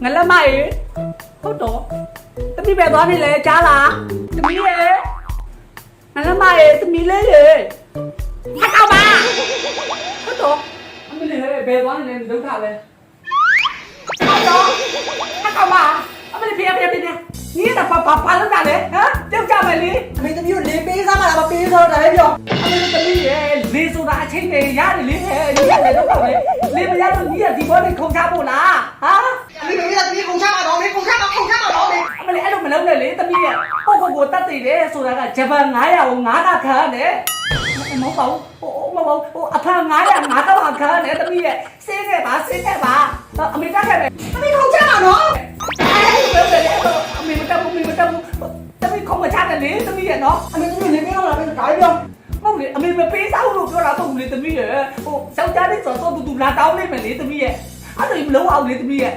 ငလမရေဟုတ်တော့သမီးပဲသွားနေလဲကြားလားသမီးရေငလမရေသမီးလေးရေအကောက်ပါဟုတ်တော့အမလေးပဲသွားနေလဲဒုက္ခပဲဟုတ်တော့အကောက်ပါအမလေးပြ你那把人家嘞，啊，就家买哩，没得有哩，背上嘛，把背上来表，啊，没得哩耶，你说那钱的伢的哩，你伢来都搞嘞，你们伢都你也地方的空差不啦，啊？你空差嘛老的，空差嘛老的，啊，没哩，哎，都没弄嘞哩，得哩，我打对嘞，说那个这份伢呀，我伢那看嘞，冇包，我阿婆伢呀，伢都话看嘞，得哩，谁个吧，啊，没咋看嘞，你空差嘛喏。mình không mà cha này lý tao biết nó mình cũng nhìn thấy nó là cái cái không không lý mình mà phí sao luôn cho nó tao lý tao biết sao cha đi sợ tôi tụi là tao đi mà lý tao biết anh đừng lấu ao lý tao biết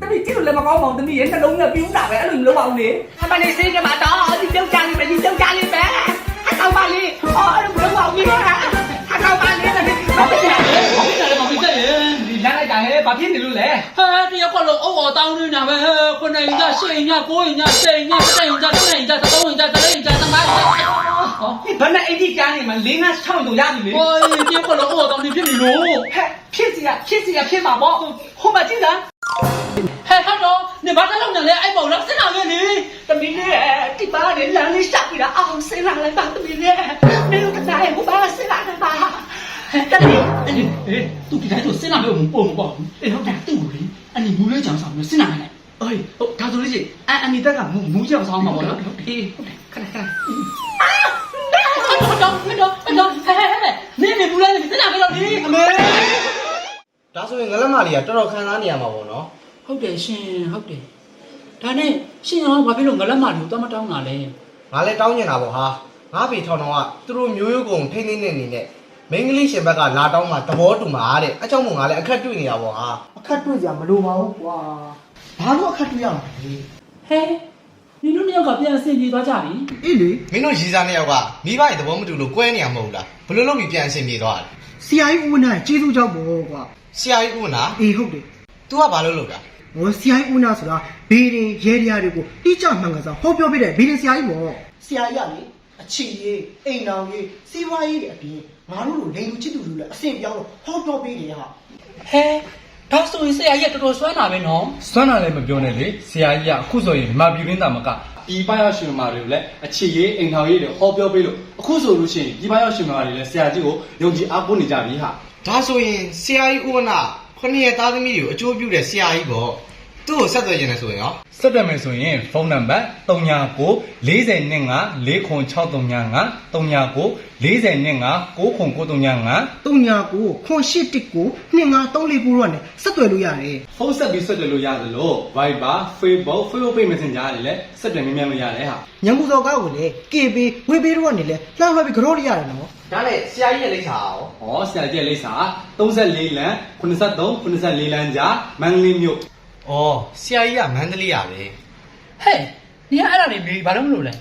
tao biết chứ là mà con mong tao biết nó đúng là phí nào vậy anh đừng lấu ao lý anh bạn này xin cho bà đó đi chơi cha đi mày đi chơi cha đi bé anh tao ba đi đừng lấu ao gì hả anh tao ba đi là đi nó biết là mà biết gì ra đây cái bà biết gì luôn lẽ thì có lộc ốc tao đi nào về con này ra xây nhà cố nhà xây nhà xây nhà cái này ra tao ra đây ra tao cái vấn đề ấy đi cha này mà lính á xong rồi ra thì ôi thì có lộc ốc tao đi biết gì luôn biết mà bỏ không mà chứ gì hey hello nè bác tao làm nhà anh bảo nó sẽ làm cái gì tao biết nè thì ba đến là đi sạc thì đã ông sẽ làm lại ba tao biết nè nếu cái này của ba sẽ làm lại ba tao biết tụi cái này sẽ làm được một bồn để nó đạt tự đi anh đi mua lấy chẳng sao nó sẽ làm này ơi thằng tôi gì anh đi tất cả muốn chèo sao mà bỏ nó đi cái này đâu nè mua lấy thì sẽ làm cái gìဒါဆိုရင်ငလက်မလေးကတော်တော်ခံစားနေရမှာပေါ့နော် ဟုတ်တယ်ရှင်ဟုတ်တယ်ဒါနဲ့ရှင်ရောဘာဖြစ်လို့ငလက်မလို့တော့မတောင်းတာလဲ ငါလည်းတောင်းနေတာပေါ့ဟာငါဖေထောင်တော့ကသူတို့မျိုးရိုးကုန်ထိမ့်သိမ့်နေနေနဲ့မင်းကလေးရှင်ဘက်ကလာတောင်းမှာသဘောတူမှာတဲ့အဲကြောင့်မို့ငါလည်းအခက်တွေ့နေတာပေါ့ဟာအခက်တွေ့ကြမလိုပါဘူးကွာဘာလို့အခက်တွေ့ရမှာလဲ ဟဲညီတို့နှစ်ယောက်ကပြန်အဆင်ပြေသွားကြပြီ အေးလေမင်းတို့ရီစားနှစ်ယောက်ကမိဘရဲ့သဘောမတူလို့ကွဲနေရမဟုတ်လားဘယ်လိုလုပ်ပြီးပြန်အဆင်ပြေသွားလဲဆရာကြီးဦးနာကျေးဇူးကြောင့်ပေါ့ကွာဆရာကြီးဦးနာအေးဟုတ်တယ် तू ကဘာလို့လုပ်တာဟိုဆရာကြီးဦးနာဆိုတာဘေးရင်ရဲတရားတွေကိုတိကျမှန်ကန်စွာဟောပြောပြတဲ့ဘေးရင်ဆရာကြီးပေါ့ဆရာကြီးကလေအချီရေးအိမ်တော်ရေးစီးပွားရေးတွေအပြင်ငါတို့လိုလိန်လူချစ်သူလူလည်းအဆင်ပြောင်းလို့ဟောပြောပေးတယ်ဟာ ဟဲဒါဆိုရင်ဆရာကြီးကတော်တော်စွမ်းတာပဲနော် စွမ်းတာလည်းမပြောနဲ့လေဆရာကြီးကအခုဆိုရင်မြန်မာပြည်ရင်းသားမကဒီပန်းရောက်ရှင်မာတွေကိုလည်းအခြေရေးအိမ်ထောင်ရေးတွေဟောပြောပေးလို့အခုဆိုလို့ရှိရင်ဒီပန်းရောက်ရှင်မာတွေလည်းဆရာကြီးကိုယုံကြည်အားကိုးနေကြပြီဟာဒါဆိုရင်ဆရာကြီးဦးဝနာခொနည်းရဲ့သားသမီးတွေကိုအကျိုးပြုတဲ့ဆရာကြီးပေါ့သူ့ကိုဆက်သွယ်နေတယ်ဆိုရင်ရောဆက်သွယ်မယ်ဆိုရင်ဖုန်းနံပါတ်39 4025 40639 39 4025 90939 39 989 2534ပို့တော့ねဆက်သွယ်လို့ရတယ်ဖုန်းဆက်ပြီးဆက်သွယ်လို့ရတယ်လို့ Viber Facebook Pay Messenger တွေလည်းဆက်သွယ်မြင်လို့ရတယ်ဟာညံပူစော်ကားကိုလည်း KB ဝေးပေးတော့ကနေလည်းလှမ်းလွှဲပြီးကြောလို့ရတယ်နော်ဒါနဲ့ဆရာကြီးရဲ့လိပ်စာရောဟောဆရာကြီးရဲ့လိပ်စာ34လမ်း83 94လမ်းကြားမန္တလေးမြို့ဩဆရာကြီးကမန္တလေးရပဲ ဟဲ့ညီကအဲ့ဒါတွေဘာလို့မလို့လဲ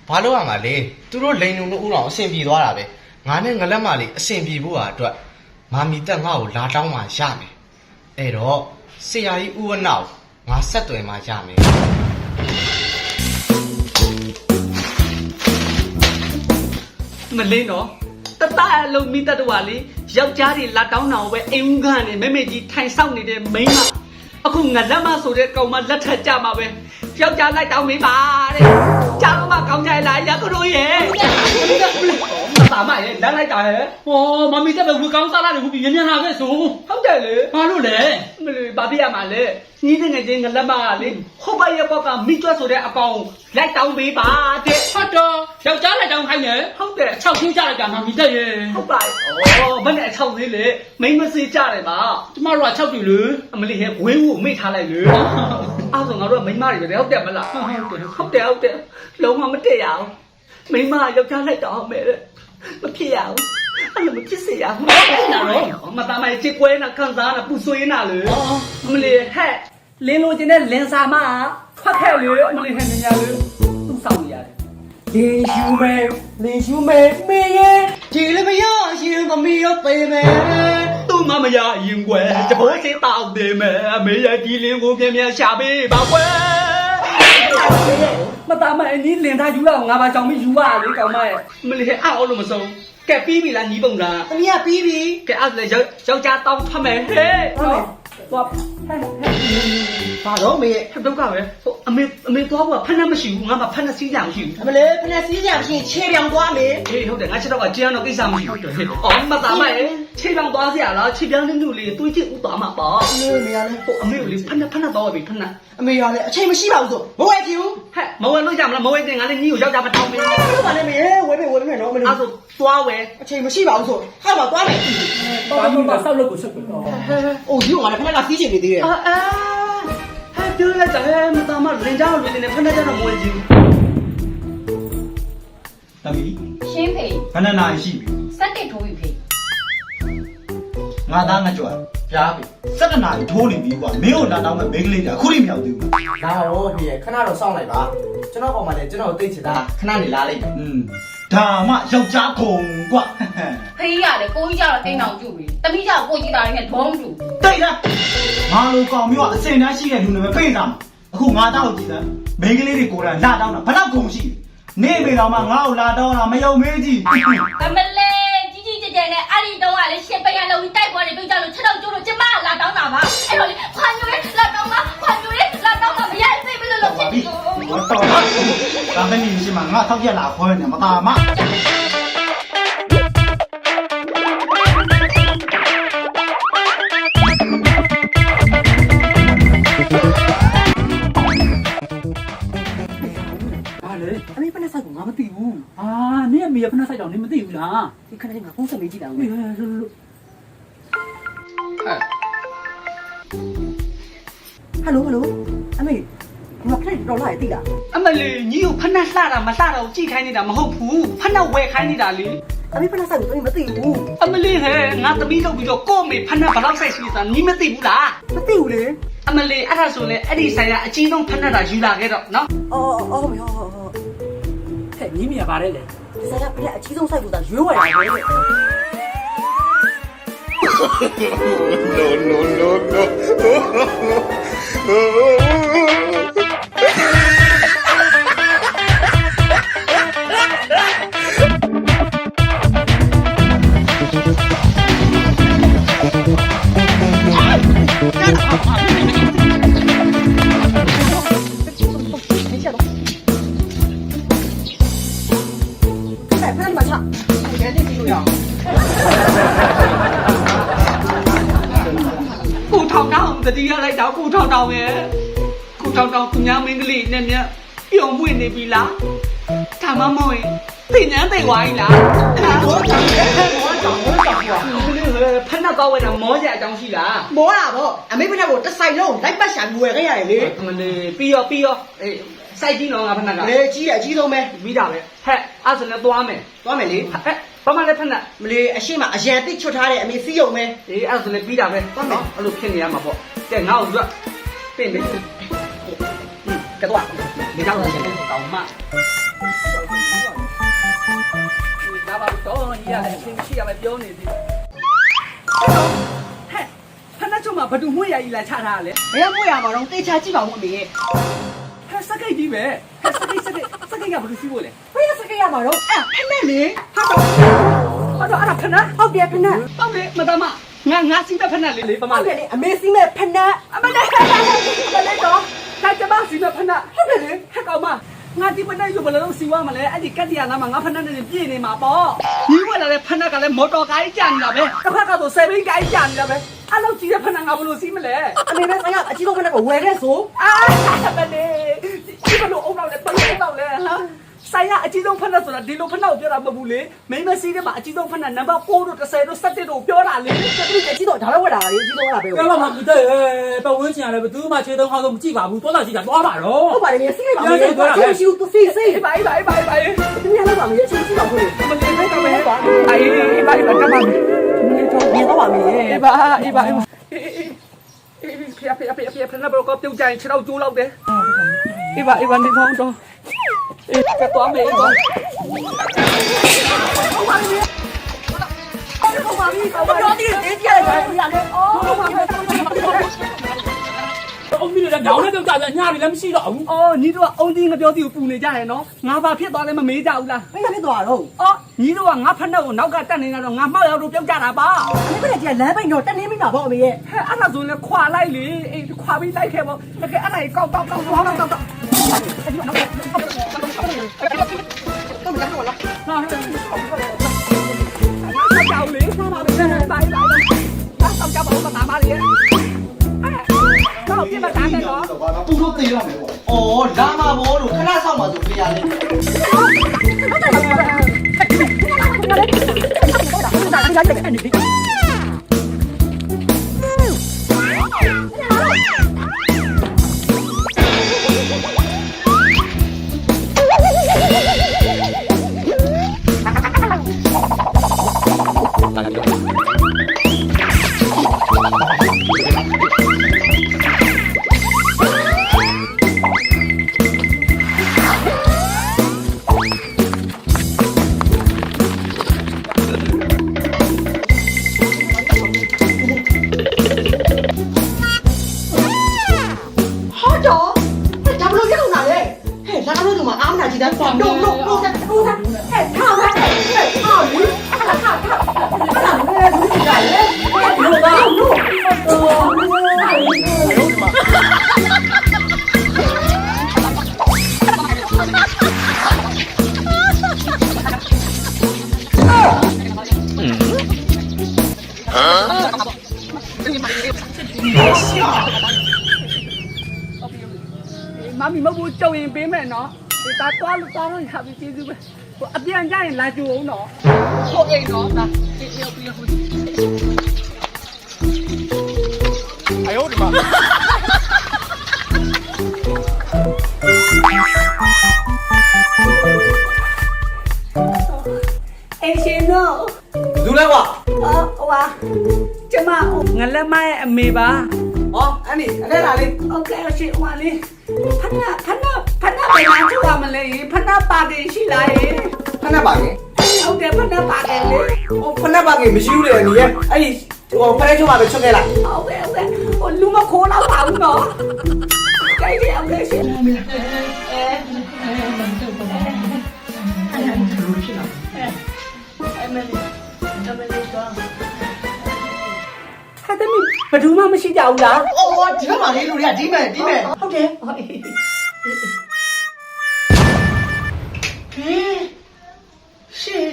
ဘာလို့ရမှာလဲသူတို့လိန်လုံတို့ဦးတော်အဆင်ပြေသွားတာပဲငါနဲ့ငလက်မလေးအဆင်ပြေဖို့ဟာအတွက်မာမီတက်ငါ့ကိုလာတောင်းမှရမယ်အဲ့တော့ဆရာကြီးဦးဝနောက်ငါဆက်သွယ်မှရမယ်မလေးနော်တတအလုံးမိတတ်တော်လေယောက်ျားတွေလာတောင်းတာကိုပဲအိမ်ဦးကနေမဲမဲကြီးထိုင်ဆောင်နေတဲ့မိန်းမအခုငလက်မဆိုတဲ့ကောင်မလက်ထက်ကြမှာပဲယောက်ျားလိုက်တောင်းမိပါတဲ့ကြားမကောင်းကြလားရကရိုးရဲ့မသားမရဲ့လက်လိုက်တာဟဲ့ ဟောမမီတက်ပဲဝေကောင်းစားလာတယ်ခုပြီးမြန်လာပဲဆို ဟုတ်တယ်လေ ဘာလို့လဲ မလေးဘာပြရမှာလဲညီးတဲ့ငယ်ချင်းငလက်မကလေဟိုဘရဲ့ဘောက်ကမိကျွတ်ဆိုတဲ့အကောင်လိုက်တောင်းပေးပါတဲ့ ဟုတ်တော့ယောက်ျားလိုက်တောင်းခိုင်းတယ် ဟုတ်တယ် 6ချင်းကြလိုက်တာမမီတက်ရဲ့ ဟုတ်ပါဩဘယ်နဲ့အချောက်သေးလေမိမစေးကြတယ်ပါ ကျမတို့က6ပြီလေ အမလေးဟဲ့ဝင်းကိုမိထားလိုက်လေအဲ့ဆိုငါတို့ကမိမတွေပဲဟုတ်တယ်မလားဟုတ်တယ်လုံးဝမတည့်ရအောင်မိမယောက်ျားလိုက်တောင်းမယ်တဲ့မဖြစ်ရအောင်အဲ့လိုမဖြစ်စေရအောင်နော်မသားမချစ်ကွဲနာခံစားနာပူဆွေးနာလေအမလေးဟဲ့လင်းလိုချင်တဲ့လင်းစာမထွက်ခဲ့လေအမလေးဟဲ့နေရလေသူ့ဆောင်ရတယ်လင်းရှူမဲမေးရဲ့ဒီလည်းမရရှင်သမီးရောပေမယ်သူ့မှာ မရရင်ကွယ်တဘောစေးတောက်တယ်မယ်အမေရဲ့ဒီလင်းကိုပြန်ပြန်ရှာပေးပါကွယ် မသားမအင်းကြီးလင်သားယူလာငါပါကြောင်ပြီးယူပါလေကောင်မရဲ့ မလေးအောက်လို့မဆုံးကဲပြီးပြီလားညီးပုံလား သမီးကပြီးပြီ ကဲအဲ့ဒါလည်းယောက်ျားတောင်းထွက်မယ်ဟဲ့ သွား ဘာတော့မေရဲ့ ဒုက္ခပဲဟိုအမေသွားဖို့ဖက်နှက်မရှိဘူးငါမှဖက်နှက်စီးကြမရှိဘူး အမလေးဖက်စီးကြမရှိရင်ခြေပြောင်သွားမေ ဟေးဟုတ်တယ်ငါချက်တော့ကကျန်းတော့ကိစ္စမရှိဘူးဟဲ့အော်မသားမရဲ့ခြေပြောင်းသွားစရာလားခြေပြောင်းလေးမျိုးလေးတွေးကြည့်ဥသွားမှာပေါ့ မေမေရလဲ ဟိုအမေကိုလေးဖက်နှက်သွားပြီဖက်နှက် အမေရလဲအချိန်မရှိပါဘူးဆိုမဝဲကြည့်ဘူး ဟဲ့မဝဲလို့ကြမလားမဝဲတင်ငါလေးညီကိုယောက်ျားမတောင်းပေးဘူး လို့ပါလေမေဝဲမေနော်မလေး အဲ့ဒါသွားဝဲ အချိန်မရှိပါဘူးဆိုခါမှာသွားမယ် တော့ဒီမှာဆောက်လို့ကိုဆက်ပြီးတော့ အိုးဒီကလည်းခဏကစီးချင်နေသေးတယ် ဟဲ့ပြောလိုက်တာဟဲ့မသားမလင်ကြောင်လူနေဖက်နှက်ကြတော့မဝဲကြည့် တမီး ရှင်းဖေ ဘယ်နှစ်နာရီရှိပြီ စက်တစ်ထိုးပြီဖေ ငါသားငါကြွားပြားပြီ7နာရီထိုးနေပြီကွာမင်းကိုလာတောင်းမဲ့မိန်းကလေးကအခုထိမရောက်သေးဘူး ဒါတော့ဖေခဏတော့စောင့်လိုက်ပါကျွန်တော်ကောင်မလေးကျွန်တော်သိချင်တာခဏနေလာလိုက် ဒါမှယောက်ျားခုံကွာ ဖေကြီးရတယ်ကိုကြီးကျတော့တိမ်အောင်ကျူပြီတမိကျတော့ကိုကြီးတာလေးနဲ့ဒေါင်းကျူ တိတ်လားငါလိုကောင်မျိုးကအစင်တန်းရှိတဲ့လူတွေပဲပြေးတာအခုငါတောက်ကြည့်စမ်းမိန်းကလေးတွေကိုယ်တိုင်လာတောင်းတာဘယ်တော့ခုံရှိနေမေတော်မှငါ့ကိုလာတောင်းတာမယုံမေးကြည့် အမလေးကြီးကြီးကျယ်ကျယ်နဲ့အဲ့ဒီတော့ကလေရှစ်ပရလုံးကြီးတိုက်ပေါ်နေတွေ့ကြလို့ချက်တော့ကျိုးလို့ကျမလာတောင်းတာပါအဲ့တော့လေခွန်ညိုလေးလာတောင်းပါခွန်ညိုလေးလာတောင်းပါမရသိဘူးလို့ဖြစ်နေတော့ 我到了，咱们你是嘛？我讨厌哪块呢？么大嘛？ ဟာလေ အမေဖက်နဲ့ဆိုင်ကငါမသိဘူး အာနင့်အမေကဖက်နှက်ဆိုင်တော့နင်မသိဘူးလား ဒီခဏလေးငါဖုန်းဆက်မေးကြည့်တာဦး ဟဲ့လို့ ဟဲ့ ဟယ်လိုအမေငါဖက်တော့လာရည်လား အမလေးညီကိုဖက်နှက်လှတာမလှတော့ကြည့်ခိုင်းနေတာမဟုတ်ဘူးဖက်နှက်ဝဲခိုင်းနေတာလေ အမေဖက်နဲ့ဆိုင်ကိုမသိဘူး အမလေးဟဲ့ငါသမီးလုပ်ပြီးတော့ကို့မေဖက်နှက်ဘလောက်ဆိုင်ရှိတာညီမသိဘူးလား မသိဘူးလေ အမလေးအဲ့ဒါဆိုလေအဲ့ဒီဆိုင်ကအကြီးဆုံးဖက်နှက်တာယူလာခဲ့တော့နော် အော်မေဟော ဟဲ့ညီမရပါတယ်လေ ဒီဆိုင်ကဖက်အကြီးဆုံးဆိုင်ကိုသာရွေးဝယ်ရတယ် ဖက်မှာချအဲ့ဒါသိလို့ရအောင် ကိုထောင်တောင်တတိယလိုက်တော့ကိုထောင်တောင်ရဲ့ကိုထောင်တောင်သူများမင်းကလေးနဲ့မြပျော်မွေ့နေပြီလားဒါမှမဟုတ်ရင်သိញ្ញမ်းသိသွားပြီလားမောကြောင်ဖက်နှက်တော့ဝဲတာမောကြအကြောင်းရှိလား မောတာဗောအမေဖက်ကိုတစ်ဆိုင်လုံးလိုက်ပတ်ရှာဝယ်ခဲ့ရတယ်လေ အမလေးပြီးရောအေးစိုက်ကြည့်တော့ငါဖက်နှက်က လေကြီးတယ်အကြီးဆုံးပဲ ပြီးတာပဲဟဲ့အဲ့ဆိုလည်းသွားမယ် သွားမယ်လေ ဟဲ့ဘာမှလည်းဖက်နှက် မလေးအရှိမအရန်တိချွတ်ထားတဲ့အမေစီးရုံပဲ အေးအဲ့ဆိုလည်းပြီးတာပဲသွားမယ်အဲ့လိုဖြစ်နေရမှာပေါ့ကဲငါ့ကိုကပြင်ပြီကဲတော့ဒီကြောင်လည်းကောင်းမှဒါပါတော့ရအချင်းရှိရမယ်ပြောနေသေးဟဲ့ဖက်နှက်ချုံမှာဘသူမွေးရည်လာချထားလဲ ဘယ်ရောက်ရမှာတော့တေချာကြည့်ပါဦးအမေရဲ့ ဟဲ့စကိတ်ကြီးပဲဟဲ့စကိတ်ကဘယ်လိုစီးဖို့လဲ ဘယ်စကရမှာတော့အဲ့ဖက်နဲ့လေ ဟာတော့အဲ့ဒါဖက်နှက် ဟုတ်တယ်ဖက်နဲ့ ဟုတ်တယ်မသားမငါစီးတဲ့ဖက်နှက်လေးပမာ ဟုတ်တ လေး ယ်လေအမေစီးမဲ့ဖက်နဲ့ အမလေးတော့ဒါကြမစီးတဲ့ဖက်နှက်ဟုတ်တယ်လေဟဲ့ကောင်မငါဒီဖက်နှက်ယူဘယ်လိုစီးဝါမလဲအဲ့ဒီကတ်တရနာမှာငါဖက်နှက်နဲ့ပြည့်နေမှာပေါ့ညီဝလာတဲ့ဖက်နှက်ကလည်းမော်တော်ကားကြီးကြာနေတာပဲတစ်ဖက်ကတော့7ဘိန်းကားကြီးကြာနေတာပဲအဲ့လိုကြီးတဲ့ဖက်နှက်ငါဘယ်လိုစီးမလဲ အမေပဲဆိုင်ကအကြီးဆုံးဖက်နဲ့ကိုဝယ်ခဲ့ဆို အာမလေးဒီဘလို့အုံတော့လဲဘလို့အုံတော့လဲဟာဆိုင်ရအကြီးဆုံးဖက်နှက်ဆိုတာဒီလိုဖက်နှက်ကိုပြောတာမဟုတ်ဘူးလေမိမစီးတဲ့မှာအကြီးဆုံးဖက်နှက်နံပါတ်4တို့10တို့17တို့ပြောတာလေ ဒီအကြီးတော့ဒါပဲဝယ်တာလေအကြီးဆုံးလာပဲ ကဲပါမကူတဲ့ပတ်ဝန်းကျင်ရတယ်ဘယ်သူမှခြေသုံးဟောင်းဆုံးမကြည့်ပါဘူးသွားတာကြည့်တာသွားပါတော့ ဟုတ်ပါတယ်စီးခဲ့ပါမယ်ရှိဦးသူစီးစီး ဘိုင်ဒီ နေ့လောက်ပါမယ်ရှိစီးပါဦး မလေးပဲတော့ပဲဘိုင်တမန် ဒီနေ့တော့မြင်တော့ပါမယ် အေးပါဖေဖက်နှက်ဘလောကပြုတ်ကြရင်ခြေတော့ကျိုးလောက်တယ်အေးပါနေတော့အေးကတော့မယ်တော့ ကောင်းပါပြီကောင်းပါပြီတေးကြရတယ်ဗျာလေအော်ကောင်းပါပြီအုံးကြီးလည်းညောင်းနေတော့ကြာတယ်ညတွေလည်းမရှိတော့ဘူး။အော်ညီတို့ကအုံးကြီးငပြောစီကိုပူနေကြတယ်နော်။ငါဘာဖြစ်သွားလဲမမေးကြဘူးလား။ ဘယ်ဖြစ်သွားတော့ အော်ညီတို့ကငါဖက်နှက်ကိုနောက်ကတက်နေတာတော့ငါမှောက်ရောက်လို့ပြုတ်ကြတာပါ။ ဒီကနေ့ကလမ်းပိတ်တော့တက်နေမိမှာပေါ့အမေရဲ့ ဟဲ့အဲ့ဒါဆိုလည်းခွာလိုက်လေ။အေးခွာပြီးလိုက်ခဲ့ပေါ့။တကယ်အဲ့ဒါကြီးကောက်ကြောက်လေ။ဘာလဲ။ဘာကြောက်ပါဦးမသားမလေး။တော့ပြမသားတယ်နော် သူတို့သေးရမယ်ပေါ့။အော်လာမှာဘောလို့ခဏဆောင်ပါဆိုပြရလေ ဟာတော့ဒါဘလို့ရအောင်လာလေဟဲ့လာတော့ဒီမှာအားမနာကြည့်တဲ့တော့ဟဲ့ထားပါဟဲ့အော်လေအဲ့ဒါထားအဲ့ဒါလည်းဘူးကြတယ်ဟဲ့လို့ပါမမီမဘူးကြုံရင်ပေးမယ်နော်ဒီသားသွားလို့ရပြီကျေးဇူးပဲဟိုအပြန်ကြရင်လာကြုံအောင်နော်ဟုတ်အိမ်နော်ဒါပြေးပြေးပြေး哎呦我的妈！ အိမ်ရှင်တော့ လူလဲကွာ အော်ဟိုပါကျမ ငလက်မရဲ့အမေပါ ဟောအဲ့ဒီအဲ့ဒါလေး โอเคရှင်ဟိုလေးဖနဘယ်မှာကျူရမလဲဖနပါတယ်ရှိလားရေ ခဏပါခင် ဟုတ်တယ်ဖနပါတယ်လေ ဟိုခဏပါခင်မရှိဘူးလေညီရဲ့အဲ့ဒီဟိုဖရဲချိုးပါပဲချွတ်ခဲ့လိုက် ဟုတ်ကဲ့ဟိုလူမခိုးတော့ပါဘူးနော်ကြိုက်တယ်အောင်လေရှင်ဟာတမီဘယ်သူမှမရှိကြဘူးလား အော်ဒီဘက်မှာလေးလူတွေကဒီမဲ့ ဟုတ်တယ်ရှင်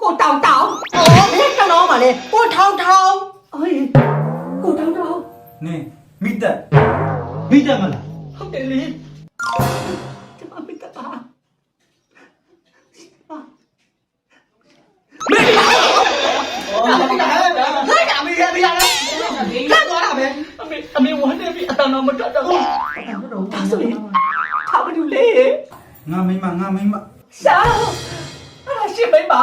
ကိုတောင်တောင် အော်ဘယ်ကတော့မှာလဲကိုထောင်းထောင်း အေးကိုတောင်တောင် နင်းမိတက်မလား ဟုတ်တယ်လေကျမမတပါ လိုက်တာမေးရလေလက်သွားတာပဲ အမေဝမ်းနေပြီအတန်တော့မတော်တော့ဘူးဒါဆိုရင်ထားမလို့လေ ငါမိမ ရှာအဲ့ရှင်းမိမ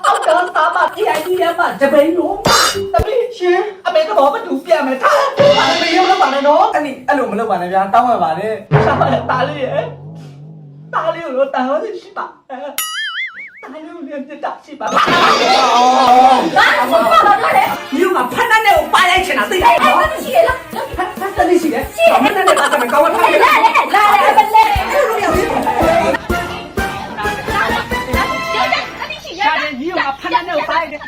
အောက်တော့သားမအေးအိုင်ဒီရမတပိန်လုံးပါတပိန်ရှင်အမေကတော့မတူပြမယ်ထားပါမေရုံးတော့ပါနဲ့နော် အဲ့လိုမလုပ်ပါနဲ့ဗျာတောင်းပါပါနဲ့ ရှာပါတားလေးရဲ့တားလေးကိုတားလို့ရှိပါတားလေးကိုလည်းပြတာရှိပါဘာမှမလုပ်တော့လေဒီမှာဖဏနဲ့ကိုပါလိုက်ချင်တာသိလားအဲ့ဒါရှိရလားဖဏနဲ့ရှိတယ်ဖဏနဲ့ပါမယ်ကောင်းထားတယ်လာမလဲ ရတယ်ကြီးကဖက်နဲ့ကိုပါတယ်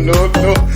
no.